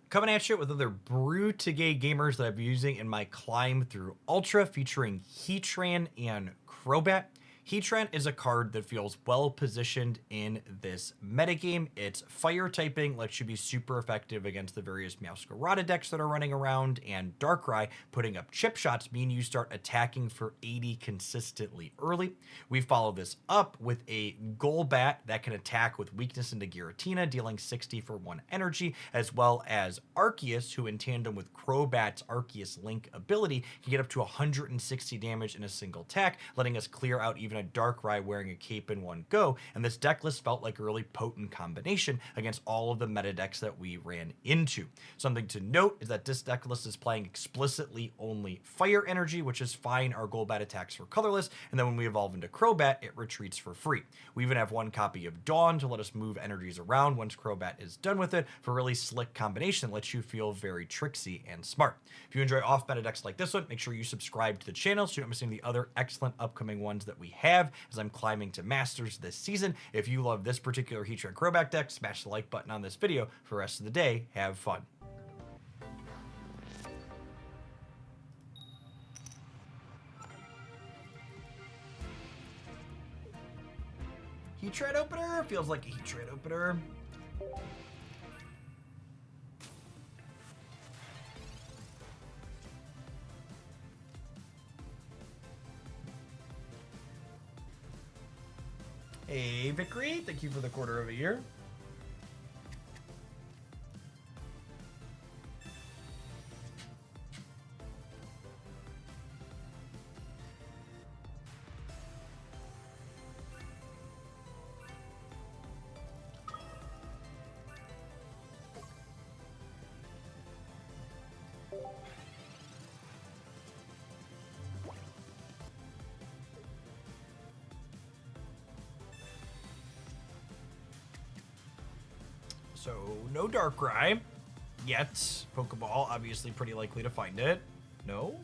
Coming at you with other Brutagay gamers that I've been using in my climb through Ultra, featuring Heatran and Crobat. Heatran is a card that feels well positioned in this metagame. Its fire typing lets you be super effective against the various Meowscarada decks that are running around, and Darkrai putting up chip shots mean you start attacking for 80 consistently early. We follow this up with a Golbat that can attack with weakness into Giratina, dealing 60 for 1 energy, as well as Arceus, who in tandem with Crobat's Arceus Link ability can get up to 160 damage in a single attack, letting us clear out even a Darkrai wearing a cape in one go, and this deck list felt like a really potent combination against all of the meta decks that we ran into. Something to note is that this deck list is playing explicitly only Fire Energy, which is fine. Our Golbat attacks for colorless, and then when we evolve into Crobat, it retreats for free. We even have one copy of Dawn to let us move energies around once Crobat is done with it, for a really slick combination that lets you feel very tricksy and smart. If you enjoy off-meta decks like this one, make sure you subscribe to the channel so you don't miss any of the other excellent upcoming ones that we have as I'm climbing to Masters this season. If you love this particular Heatran Crobat deck, smash the like button on this video. For the rest of the day, have fun. Heatran opener? Feels like a Heatran opener. Hey, Vickery, thank you for the quarter of a year. So, no Darkrai yet. Pokeball, obviously pretty likely to find it. No?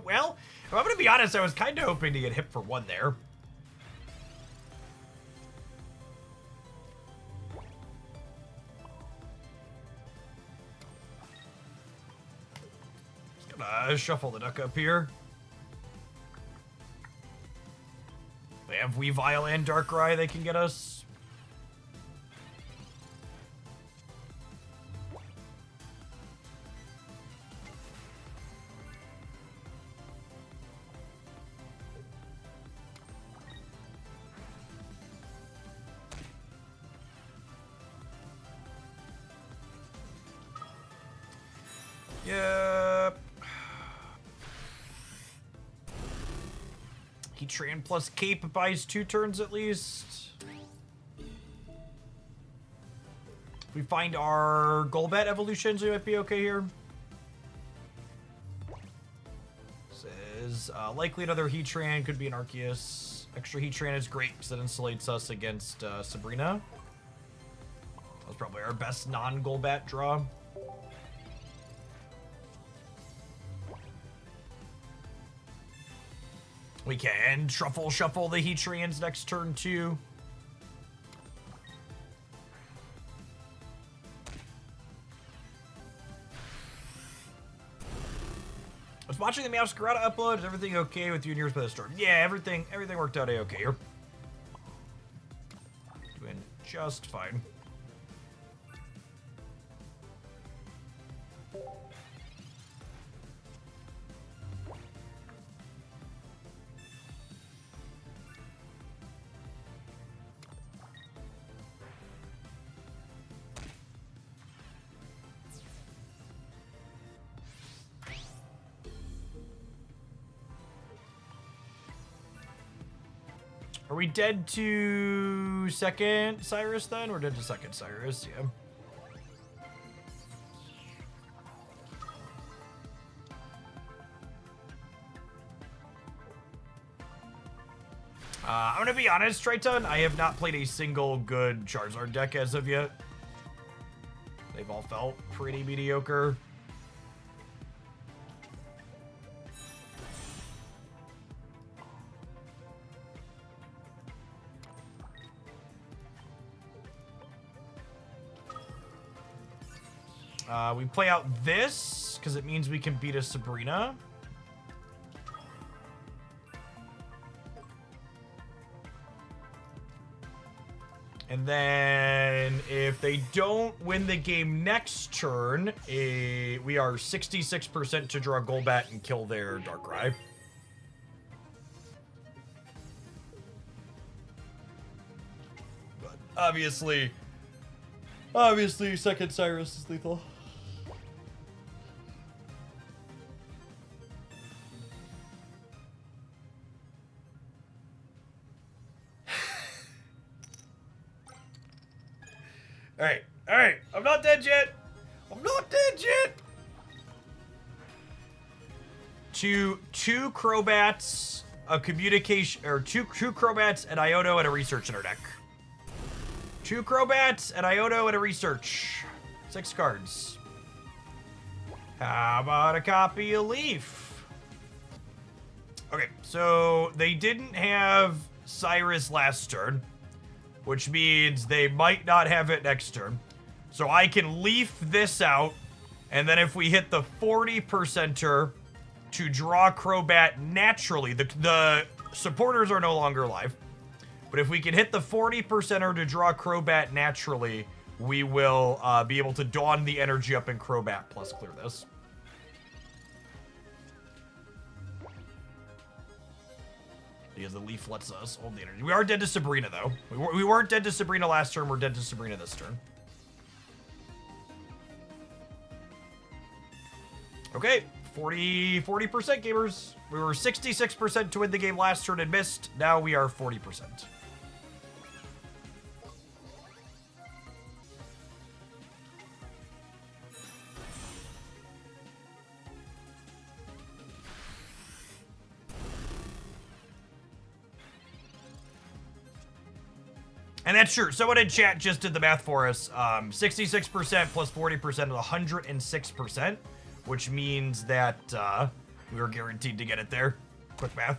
Well, if I'm gonna be honest, I was kind of hoping to get hit for 1 there. Just gonna shuffle the deck up here. They have Weavile and Darkrai, they can get us. Yep. Heatran plus Cape buys 2 turns at least. We find our Golbat evolutions, we might be okay here. This is likely another Heatran, could be an Arceus. Extra Heatran is great because it insulates us against Sabrina. That was probably our best non-Golbat draw. We can truffle shuffle the Heatrans next turn too. I was watching the Meowscarada upload. Is everything okay with you and yours by the storm? Yeah, everything worked out okay here. Doing just fine. Are we dead to second Cyrus then? We're dead to second Cyrus, yeah. I'm gonna be honest, Triton, I have not played a single good Charizard deck as of yet. They've all felt pretty mediocre. We play out this, because it means we can beat a Sabrina. And then if they don't win the game next turn, we are 66% to draw Golbat and kill their Darkrai. But obviously, second Cyrus is lethal. All right. I'm not dead yet. Two Crobats, a communication, or two Crobats, an Iono, and a research in our deck. 2 Crobats, an Iono, and a research. 6 cards. How about a copy of Leaf? Okay, so they didn't have Cyrus last turn, which means they might not have it next turn. So I can Leaf this out, and then if we hit the 40%er to draw Crobat naturally, the supporters are no longer alive. But if we can hit the 40%er to draw Crobat naturally, we will be able to Dawn the energy up in Crobat plus clear this. Because the Leaf lets us hold the energy. We are dead to Sabrina, though. We weren't dead to Sabrina last turn. We're dead to Sabrina this turn. Okay, 40% gamers. We were 66% to win the game last turn and missed. Now we are 40%. And that's true. Someone in chat just did the math for us. 66% plus 40% is 106%, which means that we were guaranteed to get it there. Quick math.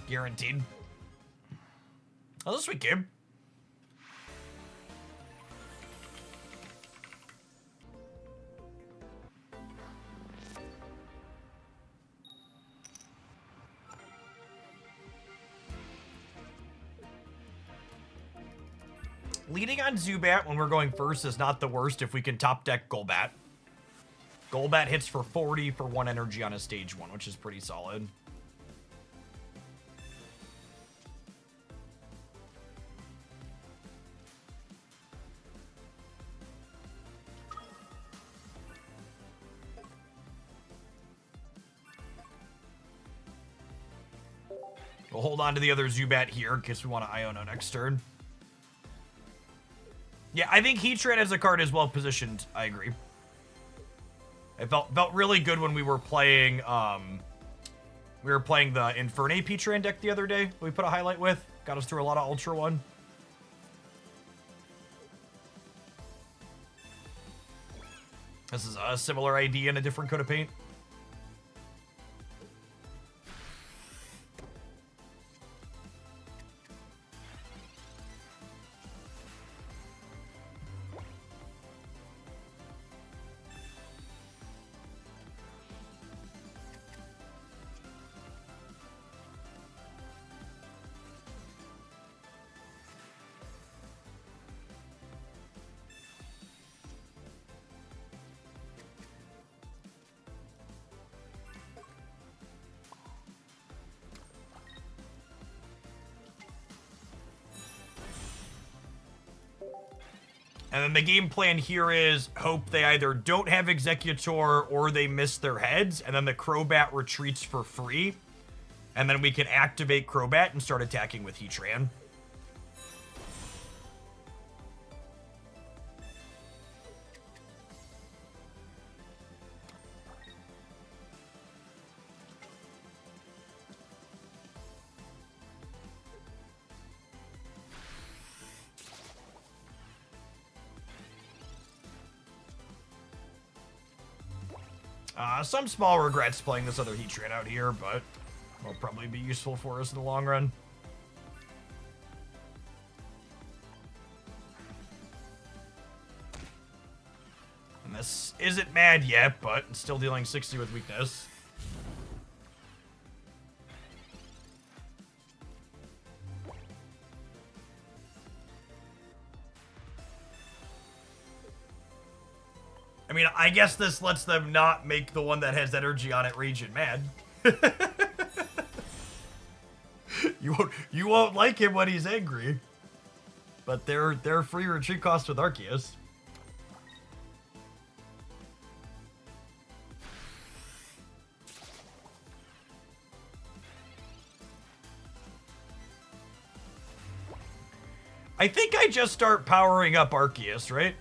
Guaranteed. Oh, this is a sweet game. Leading on Zubat when we're going first is not the worst if we can top deck Golbat. Golbat hits for 40 for 1 energy on a stage 1, which is pretty solid. We'll hold on to the other Zubat here in case we want to Iono next turn. Yeah, I think Heatran as a card is well positioned. I agree. It felt really good when we were playing the Infernape Heatran deck the other day. We put a highlight with. Got us through a lot of Ultra 1. This is a similar idea in a different coat of paint. And then the game plan here is hope they either don't have Executor or they miss their heads, and then the Crobat retreats for free. And then we can activate Crobat and start attacking with Heatran. Some small regrets playing this other Heatran out here, but will probably be useful for us in the long run. Arceus isn't mad yet, but still dealing 60 with weakness. I mean, I guess this lets them not make the one that has energy on it Raging mad. You won't like him when he's angry. But they're free retreat cost with Arceus. I think I just start powering up Arceus, right?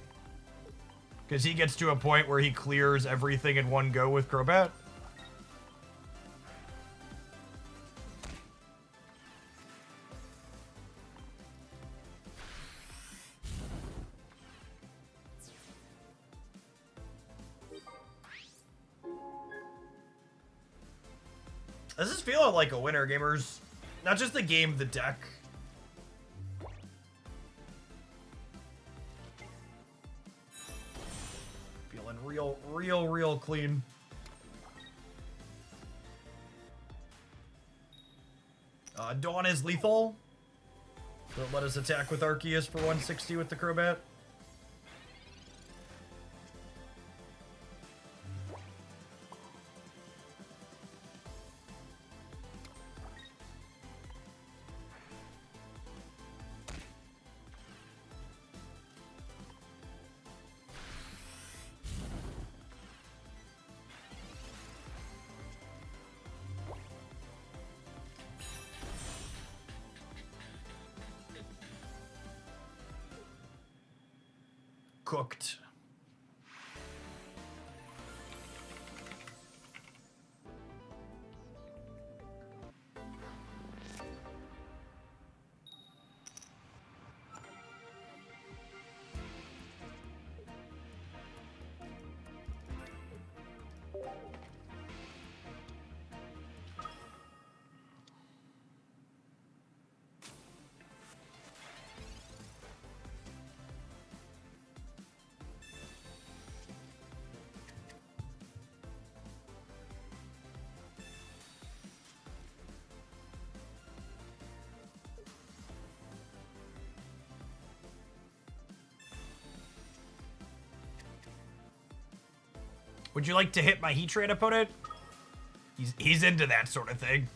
Because he gets to a point where he clears everything in one go with Crobat. This is feeling like a winner, gamers. Not just the game, the deck. Feeling real clean. Dawn is lethal. Don't let us attack with Arceus for 160 with the Crobat. Cooked. Would you like to hit my Heatran opponent? He's into that sort of thing.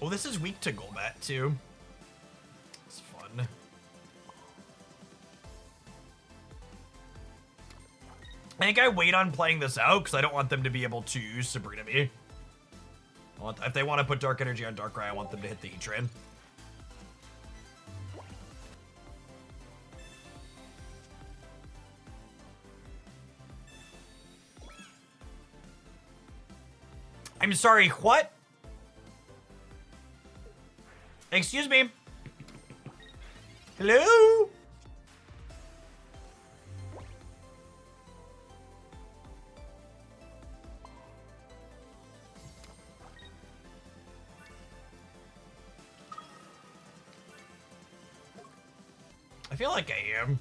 Oh, this is weak to Golbat too. It's fun. I think I wait on playing this out because I don't want them to be able to Sabrina me. If they want to put Dark Energy on Darkrai, I want them to hit the Heatran. I'm sorry, what? Excuse me. Hello? I feel like I am.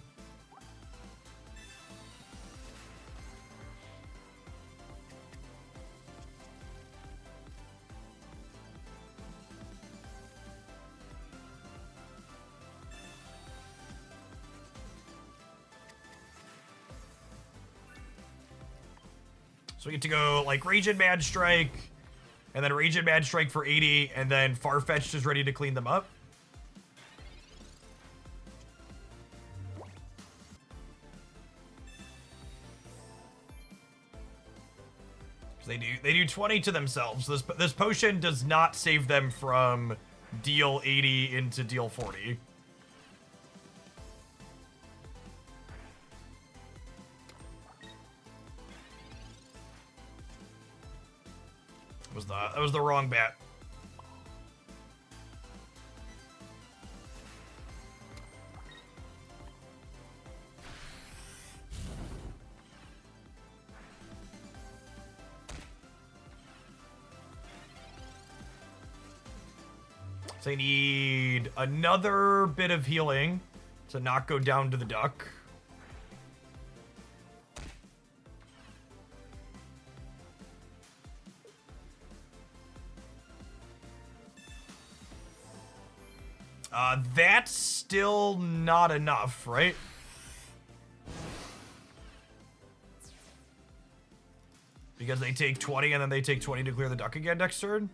So we get to go like Raging Mad Strike, and then Raging Mad Strike for 80, and then Farfetch'd is ready to clean them up. They do 20 to themselves. This potion does not save them from deal 80 into deal 40. That was the wrong bet. So I need another bit of healing to not go down to the duck. That's still not enough, right? Because they take 20 and then they take 20 to clear the duck again next turn?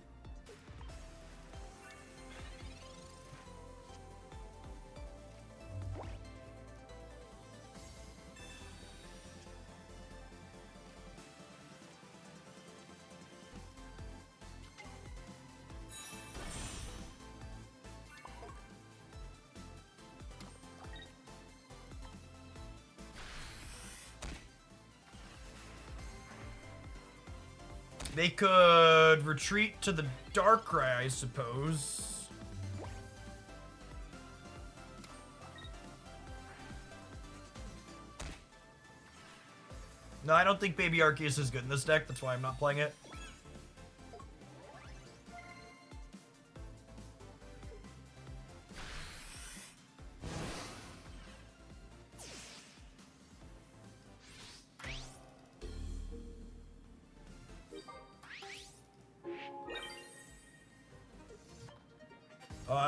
They could retreat to the Darkrai, I suppose. No, I don't think Baby Arceus is good in this deck. That's why I'm not playing it.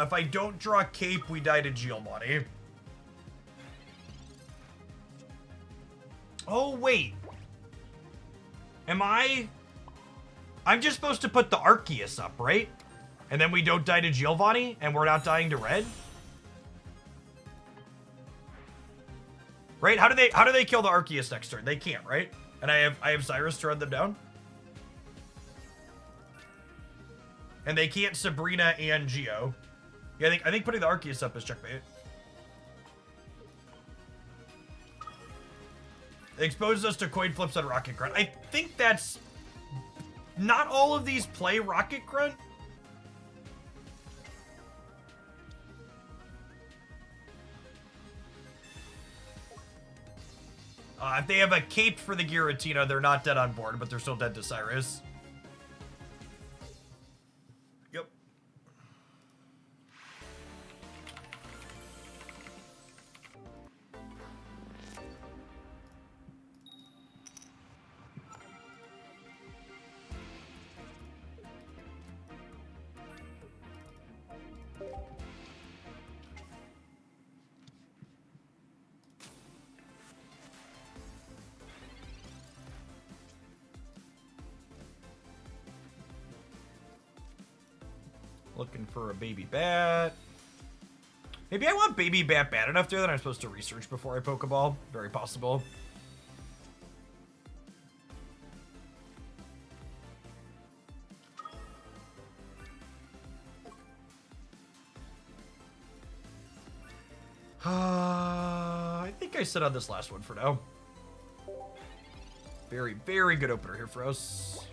If I don't draw Cape, we die to Geomani. Oh, wait. I'm just supposed to put the Arceus up, right? And then we don't die to Giovanni, and we're not dying to red? Right? How do they kill the Arceus next turn? They can't, right? And I have Cyrus to run them down? And they can't Sabrina and Geo. Yeah, I think putting the Arceus up is checkmate. It exposes us to coin flips on Rocket Grunt. I think that's... Not all of these play Rocket Grunt. If they have a cape for the Giratina, they're not dead on board, but they're still dead to Cyrus. Yep. Looking for a Baby Bat. Maybe I want Baby Bat bad enough there that I'm supposed to research before I Pokeball. Very possible. I think I sit on this last one for now. Very, very good opener here for us.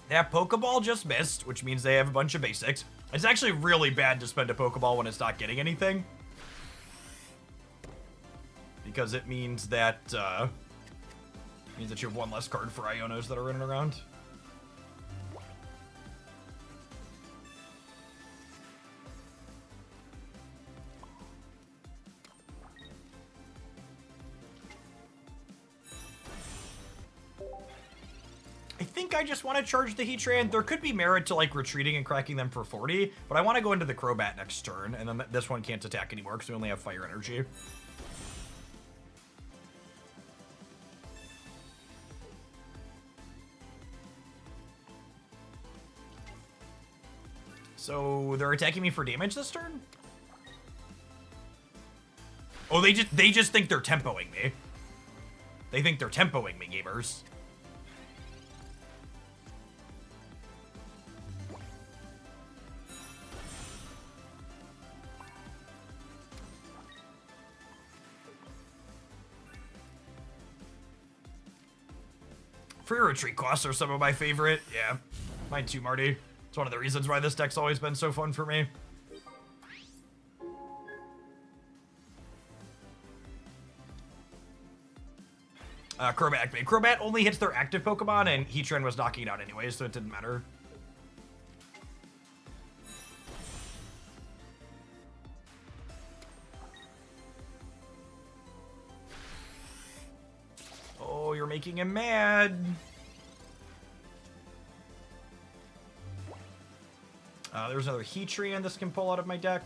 Yeah, Pokeball just missed, which means they have a bunch of basics. It's actually really bad to spend a Pokeball when it's not getting anything. Because it means that, you have one less card for Ionos that are running around. I think I just want to charge the Heatran. There could be merit to like retreating and cracking them for 40, but I want to go into the Crobat next turn, and then this one can't attack anymore because we only have fire energy. So they're attacking me for damage this turn? Oh, they just think they're tempoing me. They think they're tempoing me, gamers. Free retreat costs are some of my favorite. Yeah, mine too, Marty. It's one of the reasons why this deck's always been so fun for me. Crobat activate. Crobat only hits their active Pokemon, and Heatran was knocking it out anyway, so it didn't matter. Oh, you're making him mad. There's another Heatran this can pull out of my deck.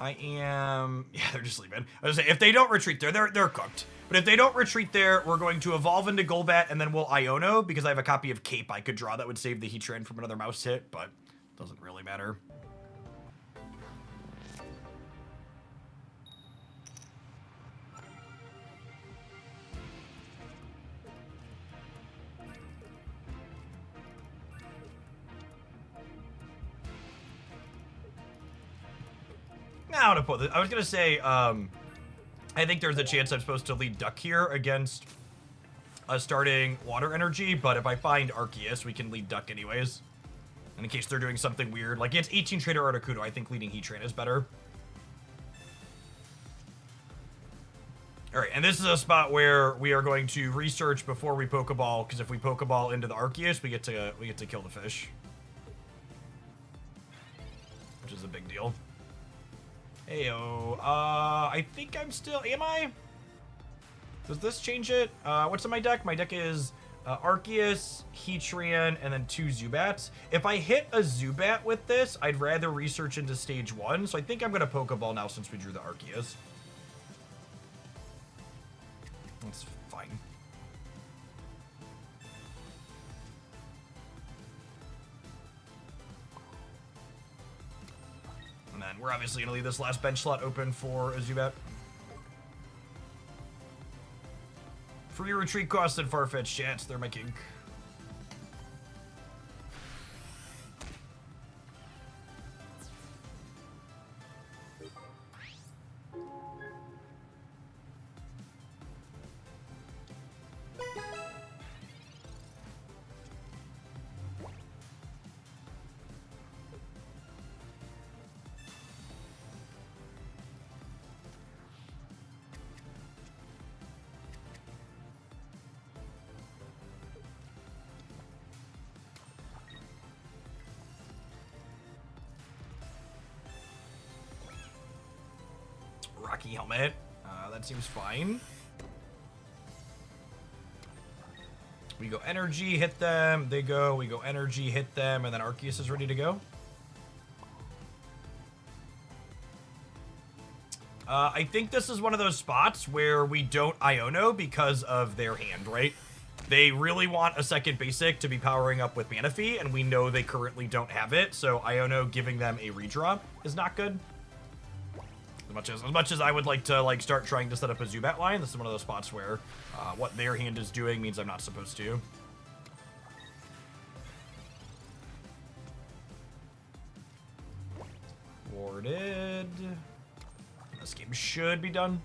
Yeah, they're just leaving. I was gonna say, if they don't retreat there, they're cooked. But if they don't retreat there, we're going to evolve into Golbat, and then we'll Iono, because I have a copy of Cape I could draw that would save the Heatran from another mouse hit, but it doesn't really matter. Now to put this, I was gonna say, I think there's a chance I'm supposed to lead Duck here against a starting Water Energy, but if I find Arceus, we can lead Duck anyways. And in case they're doing something weird, like it's 18 Trader Articuno, I think leading Heatran is better. All right, and this is a spot where we are going to research before we Pokeball, because if we Pokeball into the Arceus, we get to kill the fish, which is a big deal. Heyo, I think I'm still, am I? Does this change it? What's in my deck? My deck is Arceus, Heatran, and then 2 Zubats. If I hit a Zubat with this, I'd rather research into stage 1, so I think I'm going to Pokeball now since we drew the Arceus. That's fine. And then we're obviously going to leave this last bench slot open for a Zubat. Free retreat costs and Farfetch'd chats, they're my king. Rocky Helmet. That seems fine. We go Energy, hit them. They go. We go Energy, hit them, and then Arceus is ready to go. I think this is one of those spots where we don't Iono because of their hand, right? They really want a second basic to be powering up with Manaphy, and we know they currently don't have it, so Iono giving them a redraw is not good. As much as I would like to start trying to set up a Zubat line, this is one of those spots where what their hand is doing means I'm not supposed to. Warded. This game should be done.